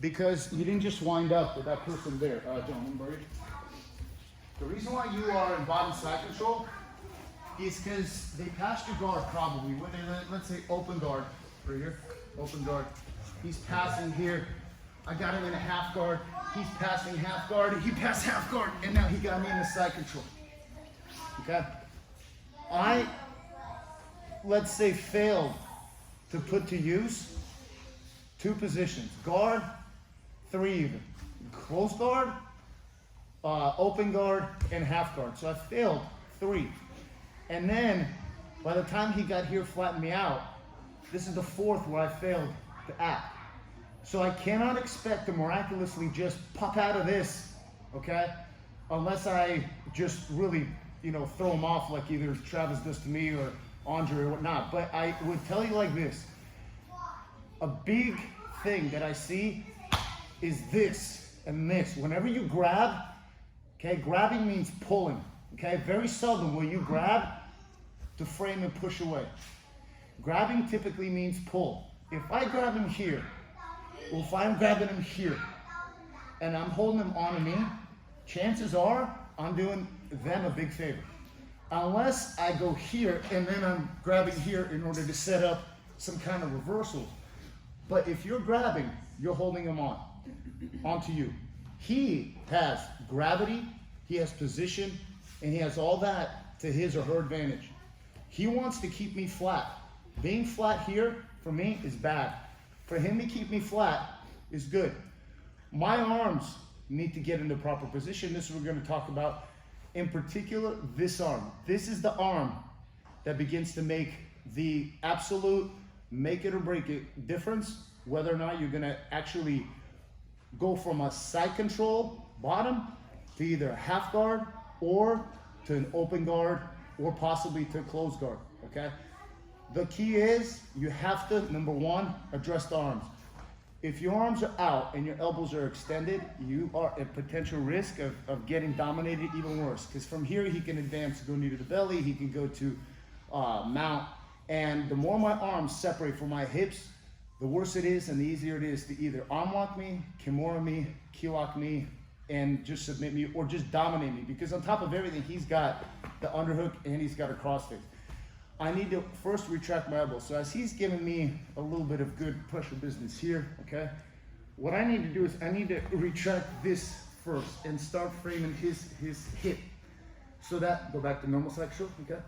because you didn't just wind up with that person there. Gentlemen, Brady. The reason why you are in bottom side control is because they passed your guard probably. When they, let's say open guard, right here, open guard. He's passing here. I got him in a half guard. He's passing half guard. He passed half guard, and now he got me in a side control. Okay? I, let's say, failed to put to use 2 positions. Guard, 3 even. Close guard, open guard, and half guard. So I failed 3. And then, by the time he got here, flattened me out, this is the 4th where I failed to act. So I cannot expect to miraculously just pop out of this, okay? Unless I just really, you know, throw him off like either Travis does to me or Andre or whatnot. But I would tell you like this. A big thing that I see is this and this. Whenever you grab, okay, grabbing means pulling, okay? Very seldom will you grab to frame and push away. Grabbing typically means pull. If I grab him here, or if I'm grabbing him here, and I'm holding him on me, chances are I'm doing them a big favor. Unless I go here and then I'm grabbing here in order to set up some kind of reversal. But if you're grabbing, you're holding him onto you. He has gravity, he has position, and he has all that to his or her advantage. He wants to keep me flat. Being flat here, for me, is bad. For him to keep me flat is good. My arms need to get into proper position. This is what we're going to talk about. In particular, this arm. This is the arm that begins to make the absolute make it or break it difference, whether or not you're going to actually go from a side control bottom to either a half guard or to an open guard or possibly to a closed guard, okay? The key is you have to, number 1, address the arms. If your arms are out and your elbows are extended, you are at potential risk of getting dominated even worse. Because from here, he can advance, go knee to the belly, he can go to mount. And the more my arms separate from my hips, the worse it is and the easier it is to either arm lock me, kimura me, key lock me, and just submit me or just dominate me. Because on top of everything, he's got the underhook and he's got a crossface. I need to first retract my elbow. So as he's giving me a little bit of good pressure business here, okay, what I need to do is I need to retract this first and start framing his hip. So that, go back to normal section, okay?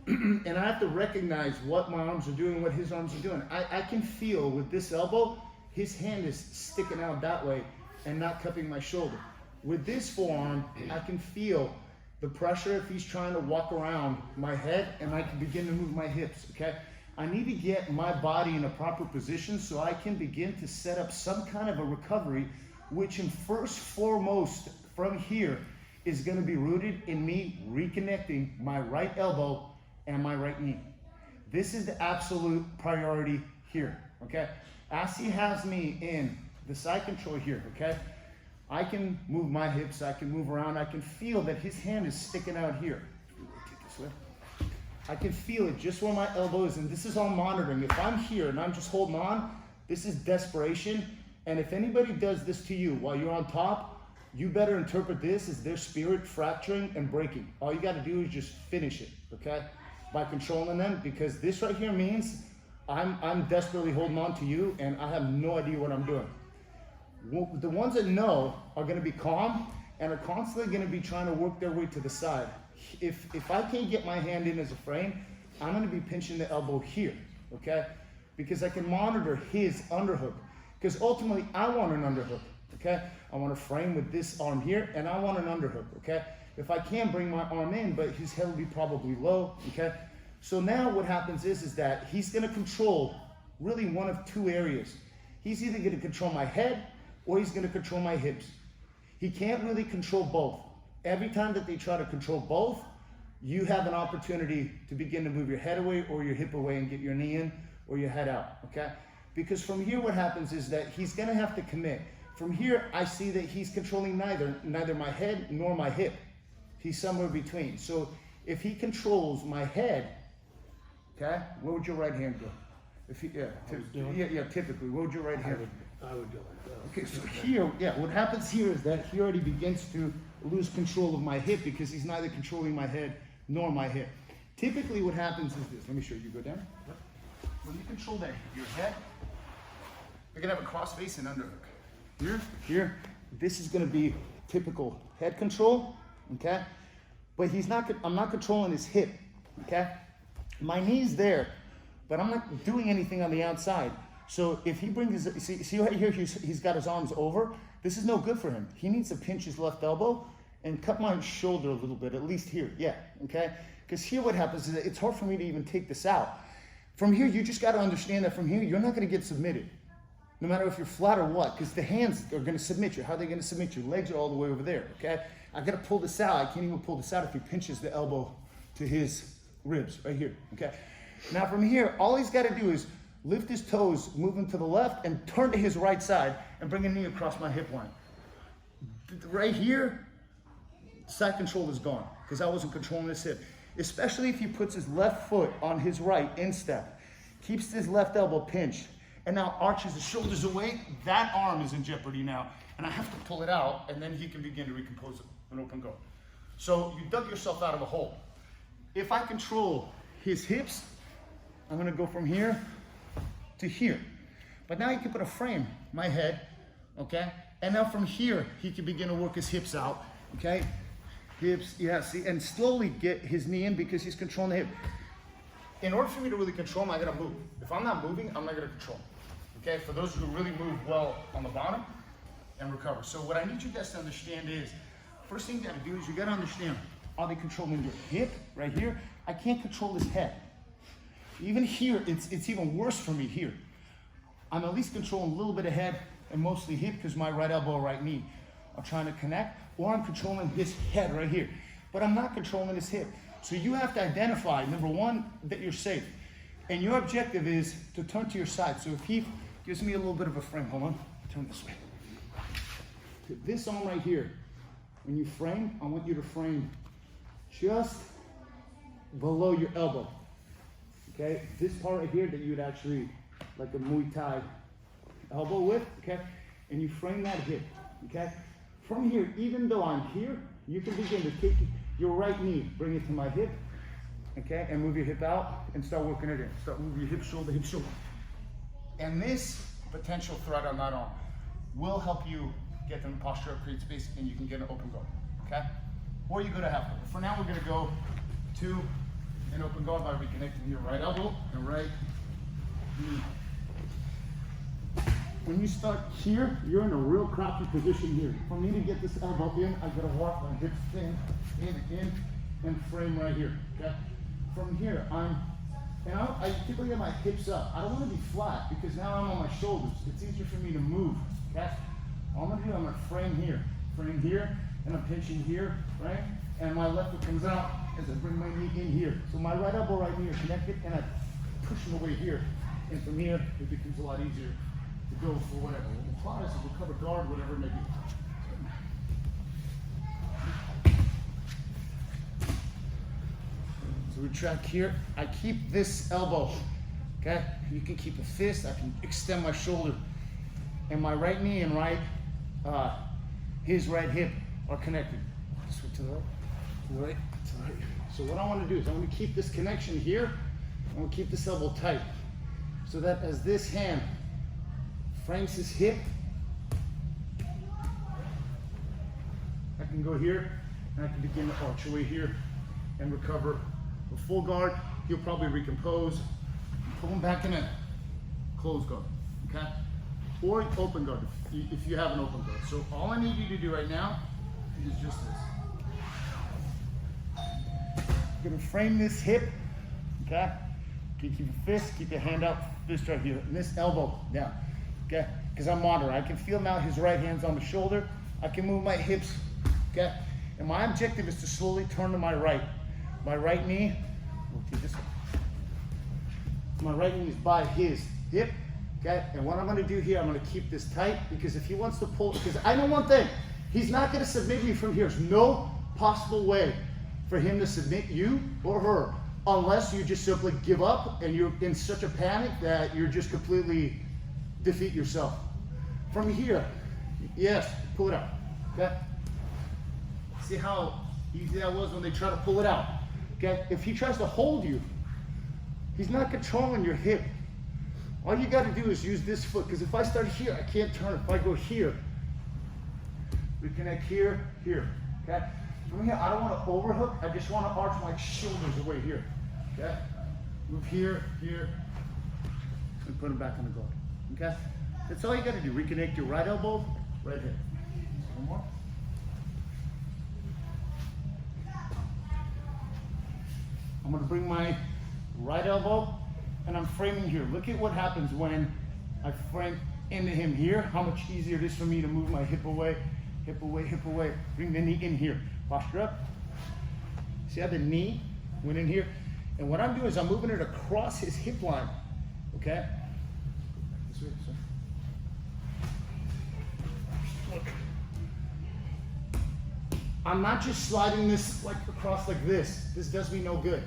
And I have to recognize what my arms are doing, what his arms are doing. I can feel with this elbow, his hand is sticking out that way and not cupping my shoulder. With this forearm, I can feel the pressure if he's trying to walk around my head, and I can begin to move my hips, okay? I need to get my body in a proper position so I can begin to set up some kind of a recovery, which in first foremost from here is gonna be rooted in me reconnecting my right elbow and my right knee. This is the absolute priority here, okay? As he has me in the side control here, okay? I can move my hips, I can move around, I can feel that his hand is sticking out here. I can feel it just where my elbow is, and this is all monitoring. If I'm here and I'm just holding on, this is desperation. And if anybody does this to you while you're on top, you better interpret this as their spirit fracturing and breaking. All you gotta do is just finish it, okay? By controlling them, because this right here means I'm desperately holding on to you and I have no idea what I'm doing. The ones that know are going to be calm and are constantly going to be trying to work their way to the side. If I can't get my hand in as a frame, I'm going to be pinching the elbow here, okay? Because I can monitor his underhook. Because ultimately, I want an underhook, okay? I want a frame with this arm here, and I want an underhook, okay? If I can't bring my arm in, but his head will be probably low, okay? So now what happens is that he's going to control really one of 2 areas. He's either going to control my head, or he's going to control my hips. He can't really control both. Every time that they try to control both, you have an opportunity to begin to move your head away or your hip away and get your knee in or your head out, okay? Because from here what happens is that he's going to have to commit. From here, I see that he's controlling neither my head nor my hip. He's somewhere between. So if he controls my head, okay, where would your right hand go? If he, typically, where would your right hand go? I would go like that. Okay, so here, yeah, what happens here is that he already begins to lose control of my hip because he's neither controlling my head nor my hip. Typically what happens is this. Let me show you. Go down. When you control your head, you're gonna have a cross face and underhook. Here, this is gonna be typical head control, okay? But I'm not controlling his hip, okay? My knee's there, but I'm not doing anything on the outside. So if he brings his, see right here, he's got his arms over. This is no good for him. He needs to pinch his left elbow and cut my shoulder a little bit, at least here, yeah, okay? Because here what happens is that it's hard for me to even take this out. From here, you just gotta understand that from here, you're not gonna get submitted. No matter if you're flat or what, because the hands are gonna submit you. How are they gonna submit you? Legs are all the way over there, okay? I gotta pull this out. I can't even pull this out if he pinches the elbow to his ribs, right here, okay? Now from here, all he's gotta do is lift his toes, move him to the left, and turn to his right side, and bring a knee across my hip line. Right here, side control is gone, because I wasn't controlling his hip. Especially if he puts his left foot on his right instep, keeps his left elbow pinched, and now arches his shoulders away, that arm is in jeopardy now. And I have to pull it out, and then he can begin to recompose it, an open go. So you dug yourself out of a hole. If I control his hips, I'm gonna go from here to here. But now you can put a frame, my head, okay? And now from here, he can begin to work his hips out, okay? Hips, yeah, see, and slowly get his knee in because he's controlling the hip. In order for me to really control him, I gotta move. If I'm not moving, I'm not gonna control him. Okay, for those who really move well on the bottom and recover. So what I need you guys to understand is, first thing you gotta do is you gotta understand, are they controlling your hip right here? I can't control his head. Even here, it's even worse for me here. I'm at least controlling a little bit of head and mostly hip because my right elbow, right knee are trying to connect, or I'm controlling his head right here. But I'm not controlling his hip. So you have to identify, number one, that you're safe. And your objective is to turn to your side. So if he gives me a little bit of a frame, hold on, turn this way. This arm right here, when you frame, I want you to frame just below your elbow. Okay, this part right here that you'd actually, like a Muay Thai elbow with, okay? And you frame that hip, okay? From here, even though I'm here, you can begin to take your right knee, bring it to my hip, okay? And move your hip out and start working it in. Start moving your hip, shoulder, hip, shoulder. And this potential thread on that arm will help you get them in posture, create space, and you can get an open guard, okay? Or you go to half guard. For now, we're gonna go to an open guard by reconnecting your right elbow and right knee. When you start here, you're in a real crappy position here. For me to get this elbow in, I gotta walk my hips in, and frame right here, okay? From here, I typically have my hips up. I don't wanna be flat because now I'm on my shoulders. It's easier for me to move, okay? All I'm gonna do, I'm gonna frame here, and I'm pinching here, right? And my left foot comes out as I bring my knee in here. So my right elbow, right knee are connected, and I push them away here. And from here, it becomes a lot easier to go for whatever. We'll apply this, we'll cover guard, whatever it may be. So retract here. I keep this elbow, okay? You can keep a fist, I can extend my shoulder. And my right knee and his right hip are connected. Switch to the right, to the right, to the right. So what I want to do is I want to keep this connection here. I want to keep this elbow tight so that as this hand frames his hip, I can go here and I can begin to arch away here and recover a full guard. He'll probably recompose, pull him back in a closed guard, okay? Or open guard if you have an open guard. So all I need you to do right now is just this. You're gonna frame this hip, okay? Keep your fist, keep your hand up, fist right here, and this elbow down, okay? Because I'm monitoring. I can feel now his right hand's on the shoulder. I can move my hips, okay? And my objective is to slowly turn to my right. My right knee, we'll do this one. My right knee is by his hip, okay? And what I'm gonna do here, I'm gonna keep this tight because if he wants to pull, because I know one thing, he's not gonna submit me from here. There's no possible way for him to submit you or her unless you just simply give up and you're in such a panic that you're just completely defeat yourself. from here, yes, pull it out, okay? See how easy that was when they try to pull it out, okay? If he tries to hold you, he's not controlling your hip. All you gotta do is use this foot, because if I start here, I can't turn. If I go here, reconnect here, here, okay? From here, I don't wanna overhook, I just wanna arch my shoulders away here, okay? Move here, here, and put them back on the guard, okay? That's all you gotta do. Reconnect your right elbow, right hip. One more. I'm gonna bring my right elbow and I'm framing here. Look at what happens when I frame into him here, how much easier it is for me to move my hip away, hip away, hip away. Bring the knee in here. Posture up. See how the knee went in here? And what I'm doing is I'm moving it across his hip line, okay? This way, sir. Look. I'm not just sliding this like across like this. This does me no good.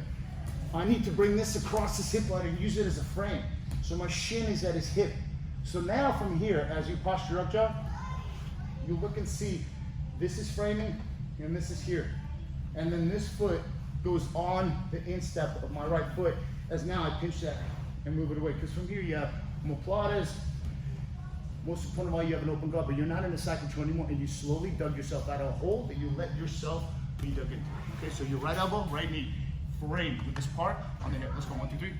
I need to bring this across his hip line and use it as a frame. So my shin is at his hip. So now from here, as you posture up, John, you look and see this is framing and this is here. And then this foot goes on the instep of my right foot as now I pinch that and move it away. Because from here you have omoplatas. Most important of all, you have an open guard, but you're not in a side control anymore, and you slowly dug yourself out of a hole that you let yourself be dug into. Okay, so your right elbow, right knee, frame with this part on the hip. Let's go, 1, 2, 3.